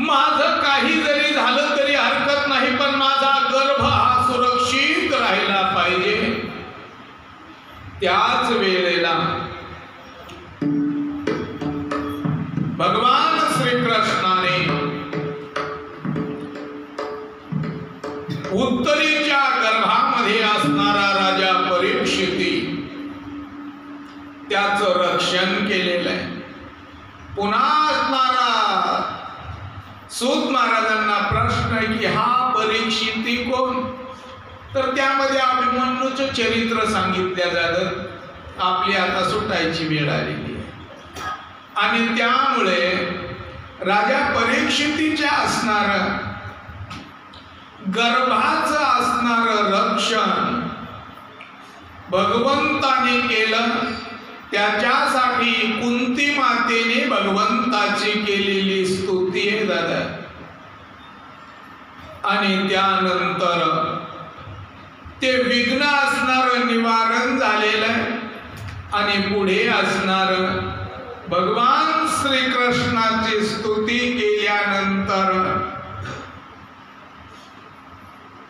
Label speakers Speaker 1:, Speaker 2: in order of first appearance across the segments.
Speaker 1: माझं काही जरी झालं तरी हरकत नाही, पण माझा गर्भ हा सुरक्षित राहिला पाहिजे. त्याच वेळेला भगवान श्रीकृष्णाने उत्तरेच्या गर्भामध्ये असणारा राजा परीक्षिती त्याचं रक्षण केलेलं आहे. पुन्हा असणारा सूत महाराजांना प्रश्न आहे की हा परीक्षिती कोण? तर त्यामध्ये अभिमन्यूचं चरित्र सांगितलं जातं. आपली आता सुटायची वेळ आलेली आहे आणि त्यामुळे राजा परीक्षितीच्या असणारा गर्भाचं असणारं रक्षण भगवंताने केलं. त्याच्यासाठी कुंती मातेने भगवंताची केलेली स्तुती आहे दादा. आणि त्यानंतर ते विघ्न असणारं निवारण झालेलं आहे आणि पुढे असणार भगवान श्रीकृष्णाची स्तुती केल्यानंतर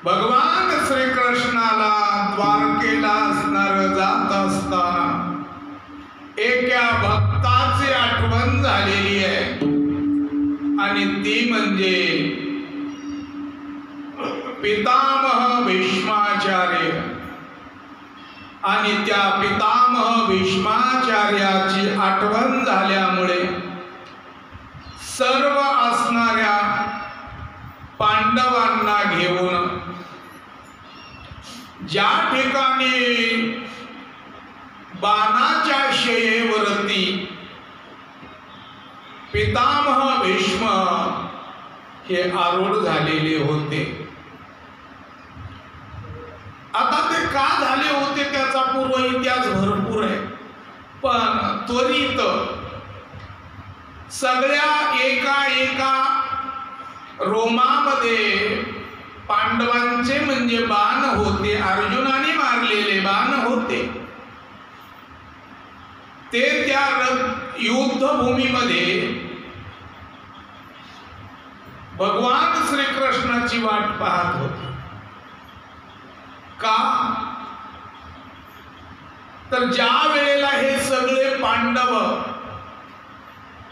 Speaker 1: भगवान श्रीकृष्णाला द्वारकेला असणार जात असताना एका भक्ताची आठवण झालेली आहे आणि ती म्हणजे पितामह भीष्माचार्य. आणि त्या पितामह भीष्माचार्याची आठवण झाल्यामुळे सर्व असणाऱ्या पांडवांना घेऊन ज्या ठिकाणी बाणाच्या शयेवरती पितामह भीष्म हे आरूढ झालेले होते. आता ते का झाले होते त्याचा पूर्व इतिहास भरपूर आहे, पण त्वरित सगळ्या एका रोमामध्ये पांडवांचे म्हणजे बाण होते, अर्जुनाने मारलेले बाण होते. ते त्या युद्धभूमीमध्ये भगवान श्रीकृष्णाची वाट पाहत होते. का? तर ज्या वेळेला हे सगळे पांडव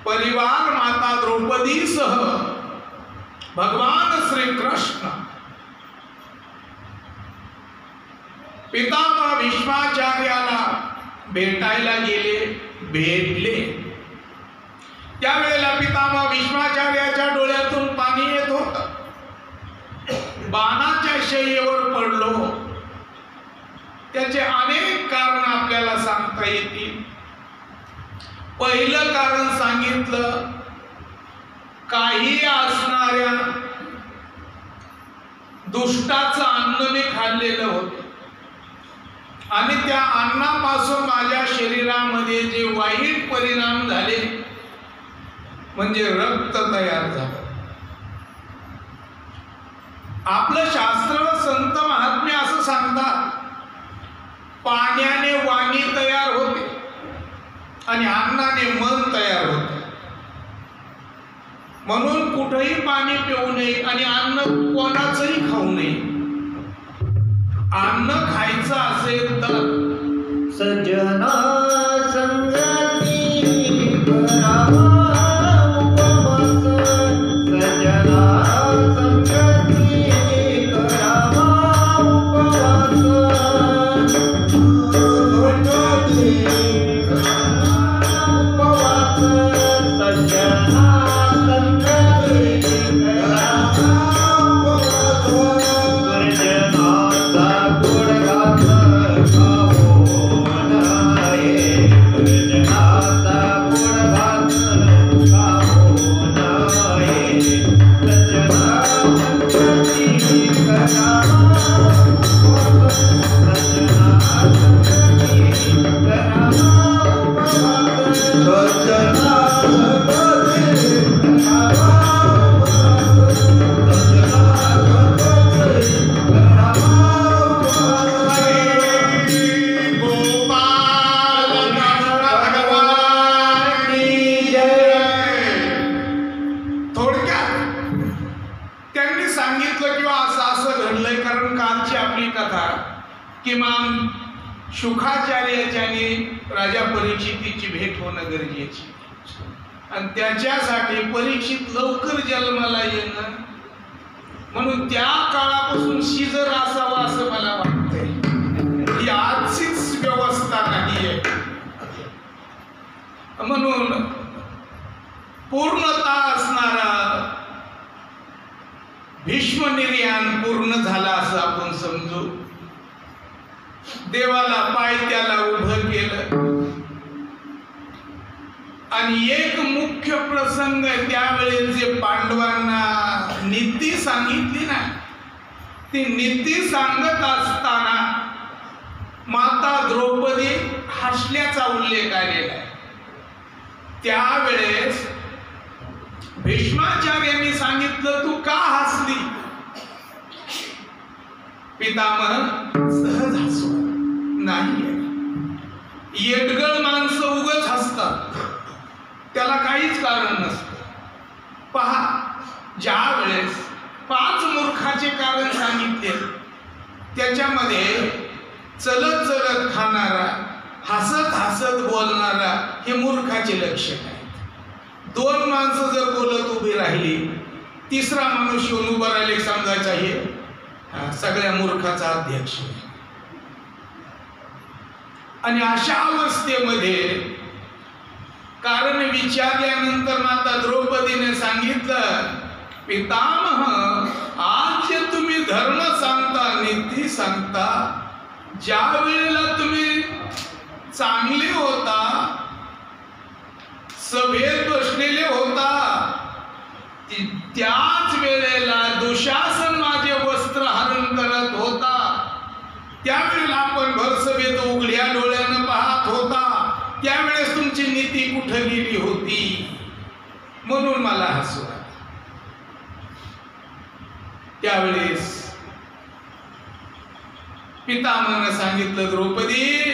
Speaker 1: परिवार माता द्रौपदीसह भगवान श्रीकृष्ण पितामह भीष्माचार्याला भेटायला गेले, भेटले. त्यावेळेला पितामह भीष्माचार्याच्या डोळ्यातून पाणी येत होतं. बाणाच्या शय्येवर पडलो. त्याचे अनेक कारण आपल्याला सांगता येतील. पहिलं कारण सांगितलं, काही असणाऱ्या दुष्टाचं अन्न मी खाल्लेलं होतं आणि त्या अन्नापासून माझ्या शरीरामध्ये जे वाईट परिणाम झाले म्हणजे रक्त तयार झालं. आपलं शास्त्र संत महात्मे असं सांगतात, पाण्याने वाणी तयार होते आणि अन्नाने मन तयार होते. म्हणून कुठेही पाणी पिऊ नये आणि अन्न कोणाचंही खाऊ नये. अन्न खायचं असेल तर
Speaker 2: सजना संगती करावा उपवास, सजना संगती करावा उपवास, उपवास सजना
Speaker 1: समजलं किंवा असं घडलंय, कारण कालची आपली कथा किमान शुकाचार्याच्याने राजा परीक्षितीची भेट होणं गरजेची, आणि त्याच्यासाठी परीक्षित लवकर जन्माला येणं, म्हणून त्या काळापासून शिजर असावं असं मला वाटतंय. ही आजचीच व्यवस्था नाहीये. म्हणून पूर्णता असणारा भीष्म निर्याण पूर्ण झाला असं आपण समजू. देवाला पायथ्याला उभं केलं, आणि एक मुख्य प्रसंग त्यावेळेस जे पांडवांना नीती सांगितली ना, ती नीती सांगत असताना माता द्रौपदी हसल्याचा उल्लेख आलेला आहे. त्यावेळेस भीष्माचार्यांनी सांगितलं, तू का हसली? पितामह सहज हसू नाही. येडगळ माणसं उगाच हसतात, त्याला काहीच कारण नसतं. पहा, ज्या वेळेस 5 मूर्खाचे कारण सांगितले, त्याच्यामध्ये चलत चलत खाणारा, हसत हसत बोलणारा हे मूर्खाचे लक्षण आहे. 2 माणसं जर बोलत उभी राहिली, तिसरा माणूस येऊन उभा राहिले, समजायचा हे सगळ्या मूर्खाचा अध्यक्ष. आणि अशा अवस्थेमध्ये कारण विचारल्यानंतर माता द्रौपदीने सांगितलं, पितामह आज जे तुम्ही धर्म सांगता, नीती सांगता, ज्या वेळेला तुम्ही चांगले होता, सभेत बसलेले होता, त्याच वेळेला दुशासन माझे वस्त्र हरण करत होता, त्यावेळेला आपण भरसभेत उघड्या डोळ्यानं पाहत होता, त्यावेळेस तुमची नीती कुठं गेली होती, म्हणून मला हसू आलं. त्यावेळेस पितामहानं सांगितलं, द्रौपदी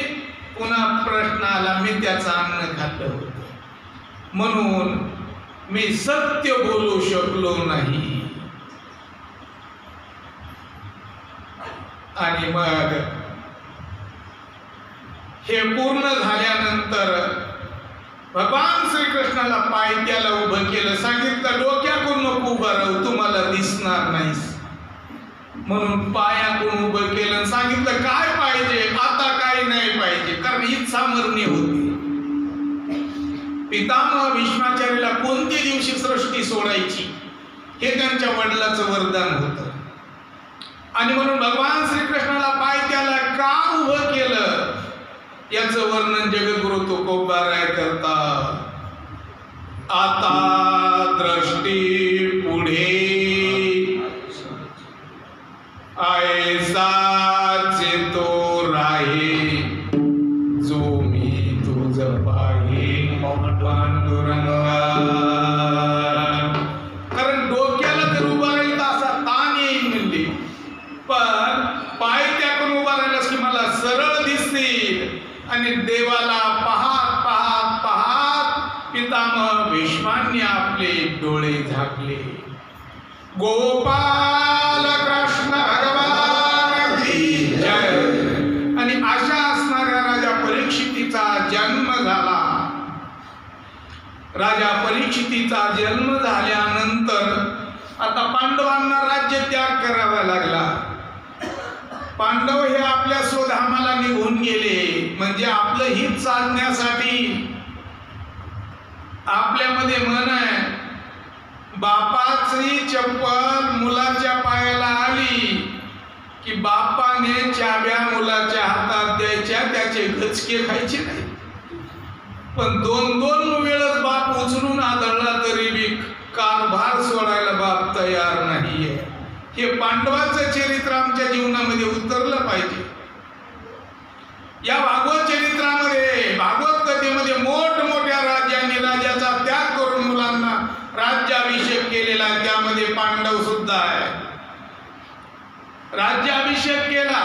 Speaker 1: पुन्हा प्रश्न आला, मी त्याचं अन्न खाल्लं होतं म्हणून मी सत्य बोलू शकलो नाही. आणि मग हे पूर्ण झाल्यानंतर भगवान श्रीकृष्णाला पायथ्याला उभं केलं, सांगितलं, डोक्याकडून नको उभं राहू, तुम्हाला दिसणार नाहीस, म्हणून पायाकडून उभं केलं. सांगितलं, काय पाहिजे? आता काय नाही पाहिजे, कारण इच्छा मरणी होती. पितामह भीष्माचार्याला कोणत्या दिवशी सृष्टी सोडायची हे त्यांच्या वडिलाचं वरदान होतं, आणि म्हणून भगवान श्रीकृष्णाला पायथ्याला का उभं केलं याचं वर्णन जगद्गुरु तुकोबाराय करता. आता दृष्टी पुढे ऐसाच तो राहे, जो मी तुझ पाहे पांडुरंगा. कारण डोक्याला जर उभा राहील तर असा ताण येईल म्हणजे, पण पायथ्याकडून उभा राहिलास की मला सरळ दिसतील. आणि देवाला पाहत पाहत पाहत पितामह भीष्मांनी आपले डोळे झाकले. गोपाल कृष्ण भगवान की जय. आणि अशा असणाऱ्या राजा परीक्षितीचा जन्म झाला. राजा परीक्षितीचा जन्म झाल्यानंतर आता पांडवांना राज्य त्याग करावा लागला. पांडव हे आपल्या स्वधामाला निघून गेले, म्हणजे आपलं हित साधण्यासाठी. आपल्यामध्ये म्हण आहे, बापाची चप्पल मुलाच्या पायाला आली की बापाने चाव्या मुलाच्या हातात द्यायच्या, त्याचे गचके खायचे नाही. पण 2-2 वेळच बाप उचलून आदळला तरी बी कारभार सोडायला बाप तयार नाहीये. हे पांडवाचं चरित्र आमच्या जीवनामध्ये उतरलं पाहिजे. या भागवत चरित्रामध्ये, भागवत कथेमध्ये मोठमोठ्या राज्यांनी राजाचा त्याग करून मुलांना राज्याभिषेक केलेला, त्यामध्ये पांडव सुद्धा आहे. राज्याभिषेक केला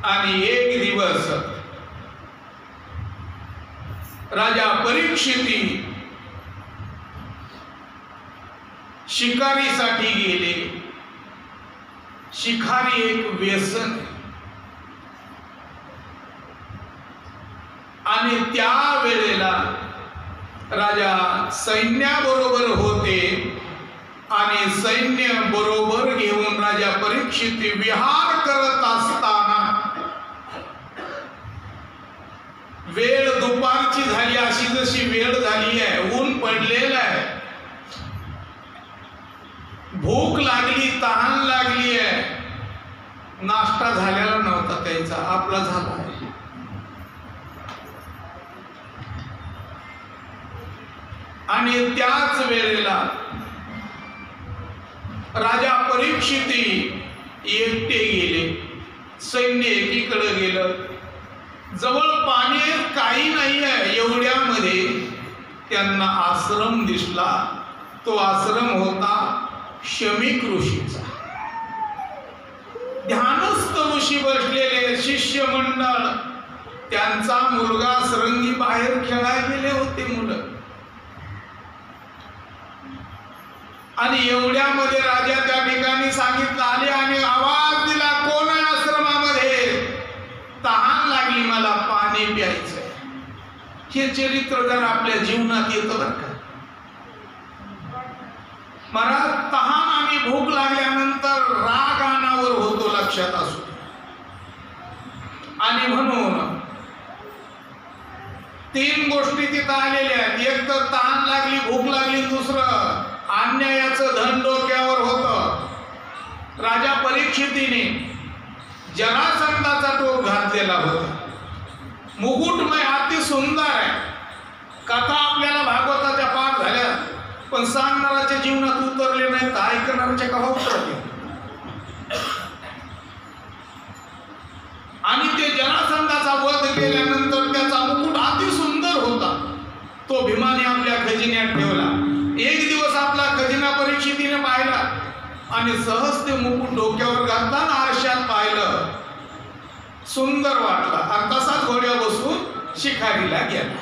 Speaker 1: आणि एक दिवस राजा परीक्षिती शिकारीसाठी गेले. शिकारी एक व्यसन आहे. आणि त्या वेळेला राजा सैन्याबरोबर होते आणि सैन्य बरोबर घेऊन राजा परीक्षित विहार करत असताना वेळ दुपारची झाली. अशी जशी वेळ झाली आहे, ऊन पडलेलं आहे, भूक लागली, तहान लागली आहे. नाश्ता झालेला नव्हता त्यांचा, आपला झाला आहे. आणि त्याच वेळेला राजा परीक्षिती एकटे गेले, सैन्य एकीकडे गेलं. जवळ पाणी काही नाही आहे एवढ्यामध्ये त्यांना आश्रम दिसला. तो आश्रम होता शमीक ऋषीचा. ध्यानस्थ ऋषी बसलेले, शिष्य मंडळ, त्यांचा मुलगा सरंगी बाहेर खेळायला गेले होते मुलं. आणि एवढ्यामध्ये राजा त्या ठिकाणी सांगितलं आले आणि आवाज दिला, कोण आहे आश्रमामध्ये? तहान लागली, मला पाणी प्यायचंय. हे चरित्र जर आपल्या जीवनात येतं बरं का. मला तहान आणि भूक लागल्यानंतर राग अनावर होतो, लक्षात असू. आणि म्हणून 3 गोष्टी तिथं आलेल्या आहेत. एक तर तहान लागली, भूक लागली, दुसरं अन्यायाचं धन डोक्यावर होतं. राजा परीक्षितीने जरासंधाचा टोप घातलेला होता. मुकुटमय अति सुंदर आहे. कथा आपल्याला भागवताच्या पाठ झाल्या, पण सांगणाऱ्याच्या जीवनात उतरले नाही तर ऐकणाऱ्याच्या कथा उतरले. आणि ते जरासंधाचा वध केल्यानंतर त्याचा मुकुट अति सुंदर होता. तो भीमाने आपल्या खजिन्यात ठेवला. एक दिवस आपला खजिना परीक्षितीने पाहिला आणि सहज ते मुकुट डोक्यावर घालताना आरशात पाहिलं, सुंदर वाटला. आणि तसाच घोड्यावर बसून शिकारीला गेला.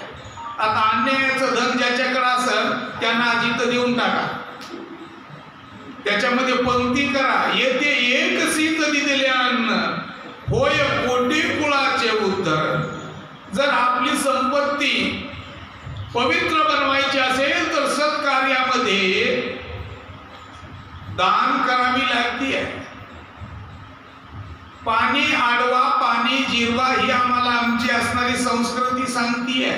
Speaker 1: आता अन्यायाचं धन ज्याच्याकडे असेल त्यांना आजीत देऊन टाका, त्याच्यामध्ये पंक्ती करा. येथे एक सीत दिले अन्न, होय कोटी कुळाचे उद्धरण. जर आपली संपत्ती पवित्र बनवायची असेल तर सत्कार्यामध्ये दान करावी लागते. पाणी आडवा, पाणी जिरवा ही आम्हाला आमची असणारी संस्कृती सांगतीये.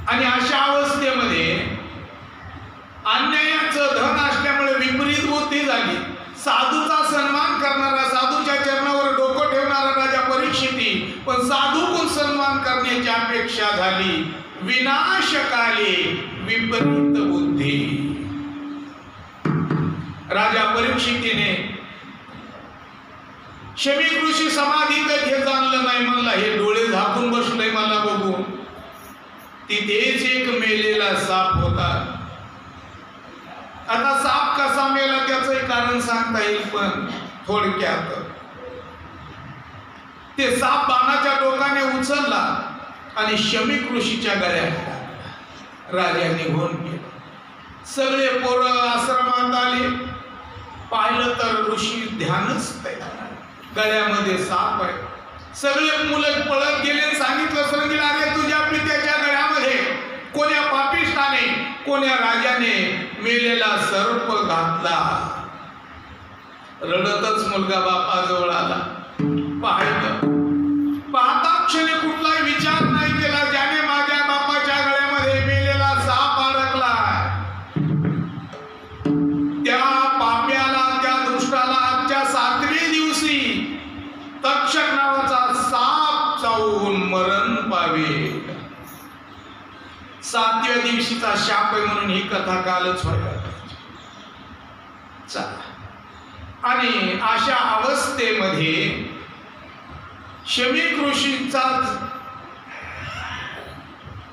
Speaker 1: आणि अशा अवस्थेमध्ये अन्यायाचं धन असल्यामुळे विपरीत बुद्धी झाली. साधूचा सन्मान करणारा, साधूच्या चरणावर डोकं ठेवणारा राजा परीक्षिती, पण साधूकडून सन्मान करण्याची अपेक्षा झाली. विनाशकाले विपरीत बुद्धी. राजा परीक्षितीने शमीक ऋषी समाधीत हे जाणलं नाही. म्हणला हे डोळे झाकून बसलंय मला बघून. तिथेच एक मेलेला साप होता. आता साप कसा मेला त्याचं कारण सांगता येईल, पण थोडक्यात ते साप बाणाच्या टोकाने उचलला आणि शमीक ऋषीच्या गळ्यात राजा निघून गेला. सगळे पोरं आश्रमात आले. पाहिलं तर ऋषी ध्यानस्थ आहे, गळ्यामध्ये साप आहे. सगळे मुलं पळत गेले, सांगितलं सरंगीला, अरे तुझ्या पित्याच्या गळ्यामध्ये कोण्या पापिष्ठाने, कोण्या राजाने मेलेला सर्प घातला. रडतच मुलगा बापाजवळ आला. पाहता क्षणी कुठलाही विचार नाही केला. ज्याने माझ्या बापाच्या गळ्यामध्ये मेलेला साप अडकला, त्या पाप्याला, त्या दुष्टाला आजच्या 7व्या दिवशी तक्षक नावाचा साप चावून मरण पावे. 7व्या दिवशीचा शाप आहे म्हणून ही कथा कालच व्हायला. आणि अशा अवस्थेमध्ये शमीक ऋषींचा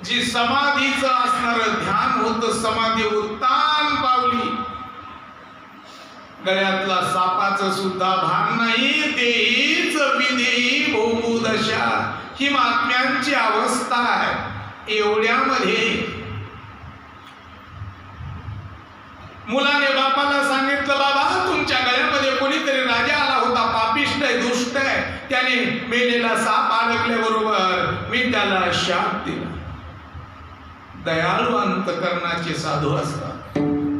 Speaker 1: जी समाधीचं असणार ध्यान होतं, समाधी उत्तान पावली. गळ्यातला सापाचं सुद्धा भान नाही. तेहीच विधी भोगुदशा ही महात्म्यांची अवस्था आहे. एवढ्यामध्ये मुलाने बापाला सांगितलं, बाबा तुमच्या गळ्यामध्ये मेलेला साप अडकल्याबरोबर मी त्याला शाप दिला. दयाळू अंतकरणाचे साधू असतात.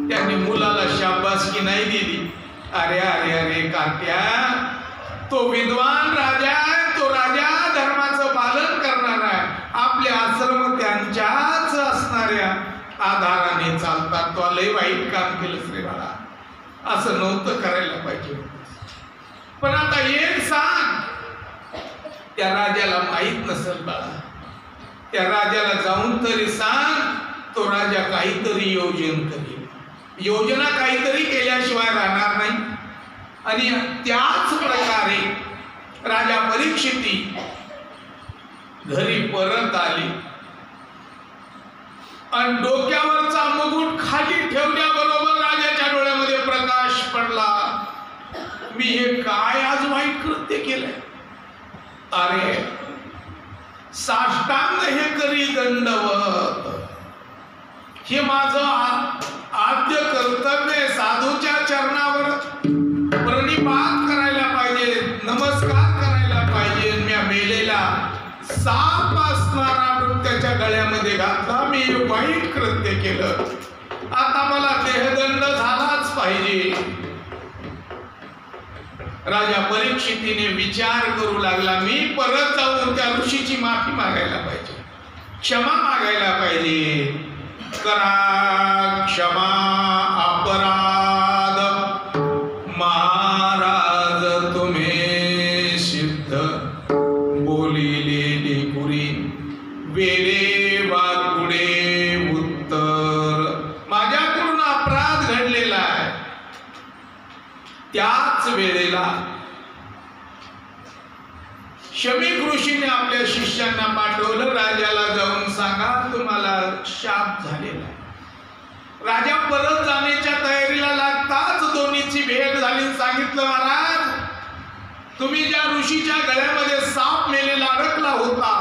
Speaker 1: त्यांनी मुलाला शाबासकी नाही दिली. अरे अरे अरे कार्ट्या, तो विद्वान राजा आहे, तो राजा धर्माचं पालन करणार आहे. आपले आश्रम त्यांच्याच असणाऱ्या आधाराने चालतात. तो लय वाईट काम केलं रे बाळा, असं नव्हतं करायला पाहिजे. पण आता एक सांग, त्या राजाला माहित नसेल बाळा. त्या राजाला जाऊन तरी सांग, तो राजा काहीतरी योजन करेल. योजना काहीतरी केल्याशिवाय राहणार नाही. आणि त्याच प्रकारे राजा परीक्षिती घरी परत आली आणि डोक्यावरचा मुकुट खाली ठेवल्याबरोबर राजाच्या डोळ्यामध्ये प्रकाश पडला. मी हे काय आज वाईट कृत्य केलंय. अरे साष्टांग हे करी दंडवत, हे माझं आद्य कर्तव्य. साधूच्या चरणावर प्रणिपात करायला पाहिजे, नमस्कार करायला पाहिजे. मी मेलेला साप असणारा त्याच्या गळ्यामध्ये घातला. मी वाईट कृत्य केलं, आता मला देहदंड झालाच पाहिजे. राजा परीक्षितीने विचार करू लागला, मी परत जाऊन त्या ऋषीची माफी मागायला पाहिजे, क्षमा मागायला पाहिजे. करा क्षमा अपराध, महाराज तुम्हे सिद्ध. बोलिलेली पुरी वेळे वाकुडे उत्तर. माझ्याकडून अपराध घडलेला आहे. त्याच वेळेला शमीक ऋषीने आपल्या शिष्यांना पाठवलं, राजाला जाऊन सांगा तुम्हाला शाप झालेला आहे. राजा परत जाण्याच्या तयारीला लागताच दोन्हीची भेट झाली. सांगितलं, महाराज तुम्ही ज्या ऋषीच्या गळ्यामध्ये साप मेलेला अडकला होता,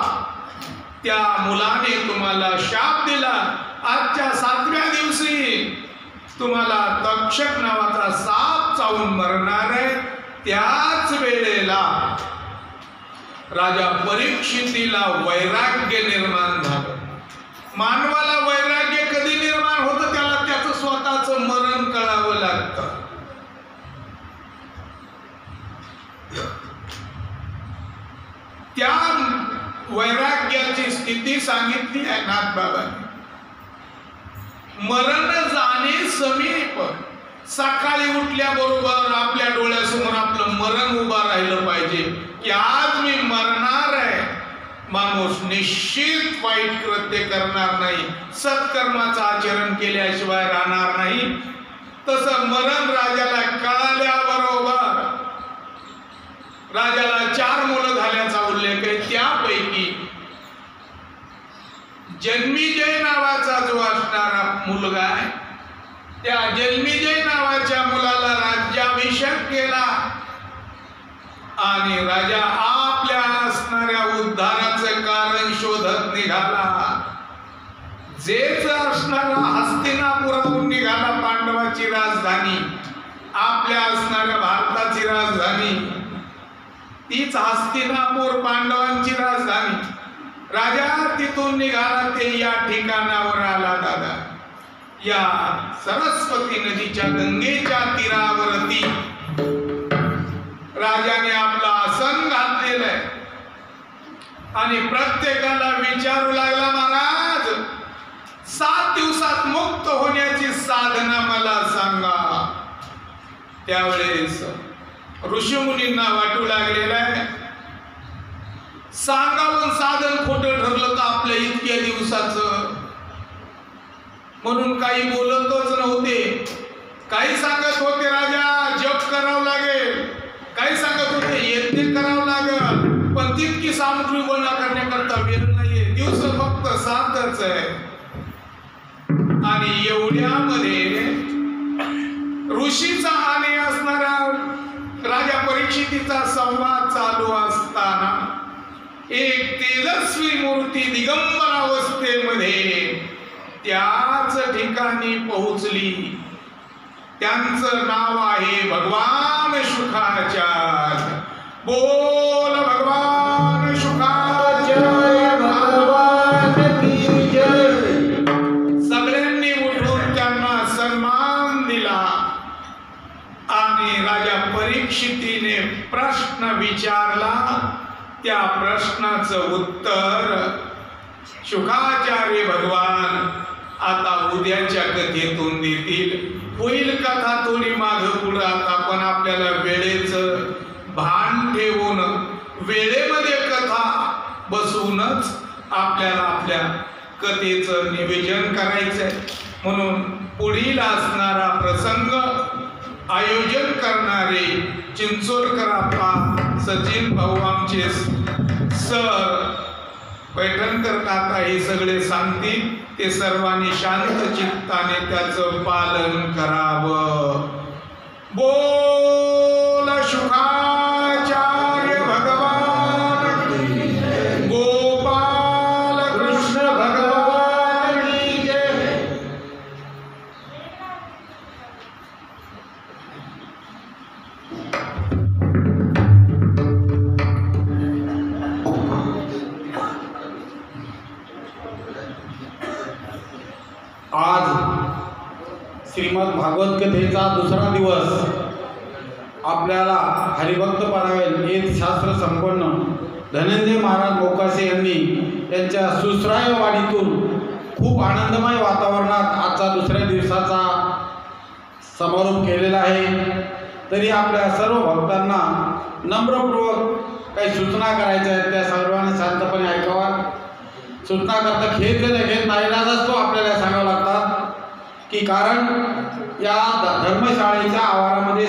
Speaker 1: त्या मुलाने तुम्हाला शाप दिला. आजच्या 7व्या दिवशी तुम्हाला तक्षक नावाचा साप चावून मरणार आहे. त्याच वेळेला राजा परीक्षितीला वैराग्य निर्माण झालं. मानवाला वैराग्य कधी निर्माण होतं, त्याला त्याचं स्वतःचं मरण कळावं लागतं. त्या वैराग्याची स्थिती सांगितली आहे नाथबाबांनी. मरण जाणे समीप. सकाळी उठल्याबरोबर आपल्या डोळ्यासमोर आपलं मरण उभं राहिलं पाहिजे की आज मी मरणार आहे. माणूस निश्चित वाईट कृत्य करणार नाही, सत्कर्माचं आचरण केल्याशिवाय राहणार नाही. तसं मरण राजाला कळाल्याबरोबर राजाला 4 मुलं झाल्याचा उल्लेख आहे. त्यापैकी जन्मीजय नावाचा जो असणारा मुलगा आहे, त्या जन्मीजय नावाच्या मुलाला राज्याभिषेक केला आणि राजा आपल्या असणाऱ्या उद्धाराचं कारण शोधत निघाला. जेच असणारा हस्तिनापुराहून निघाला, पांडवाची राजधानी, आपल्या असणाऱ्या भारताची राजधानी, तीच हस्तिनापूर पांडवांची राजधानी. राजा तिथून निघाला, ते या ठिकाणावर आला. दादा, या सरस्वती नदीच्या गंगेच्या तीरावरती राजाने आपला आसन घातलेलं आहे आणि प्रत्येकाला विचारू लागला, महाराज 7 दिवसात मुक्त होण्याची साधना मला सांगा. त्यावेळेस ऋषीमुनींना वाटू लागलेलं आहे, सांगावून साधन खोटं ठरलं तर आपल्या इतक्या दिवसाचं. म्हणून काही बोलतच नव्हते. काही सांगत होते राजा जप करावं लागेल, काही सांगत होते यज्ञ करावं लागेल, पण तितकी सामग्री गोळा करण्याकरता वेळ नाहीये, दिवस फक्त 7च आहे. आणि एवढ्यामध्ये ऋषीचा आणि असणारा राजा परीक्षितीचा संवाद चालू असताना एक तेजस्वी मूर्ती दिगंबर अवस्थेमध्ये त्याच ठिकाणी पोहोचली. त्यांचं नाव आहे भगवान शुकाचार्य. बोल भगवान शुकाचार्य
Speaker 2: जय भगवान की जय.
Speaker 1: सगळ्यांनी उठून त्यांना सन्मान दिला आणि राजा परीक्षितीने प्रश्न विचारला. त्या प्रश्नाचं उत्तर शुकाचार्य भगवान आता उद्याच्या कथेतून देतील. होईल कथा थोडी मागं पुढं आता, पण आपल्याला वेळेचं भान ठेवून वेळेमध्ये कथा बसवूनच आपल्याला आपल्या कथेचं निवेदन करायचंय. म्हणून पुढील असणारा प्रसंग आयोजन करणारे चिंचोलकर आपा सचिन भाऊ आमचे सर पैठणकर काका हे सगळे सांगतील. ते सर्वांनी शांत चित्ताने त्याचं पालन करावं. बोल शुकाचार्य भगवान गोपाल कृष्ण भगवान की जय.
Speaker 3: आज श्रीमद भागवत कथेचा दुसरा दिवस. आपल्याला हरिभक्त परायण एक शास्त्र संपन्न धनंजय महाराज मोकासे यांनी त्यांच्या सुश्राव्य वाणीतून खूप आनंदमय वातावरणात आजचा दुसऱ्या दिवसाचा समारोप केलेला आहे. तरी आपल्या सर्व भक्तांना नम्रपूर्वक काही सूचना करायच्या आहेत, त्या सर्वांनी शांतपणे ऐकावा. सूचना करता घेत नाईलाज असतो आपल्याला सांगावं लागतात की कारण या धर्मशाळेच्या आवारामध्ये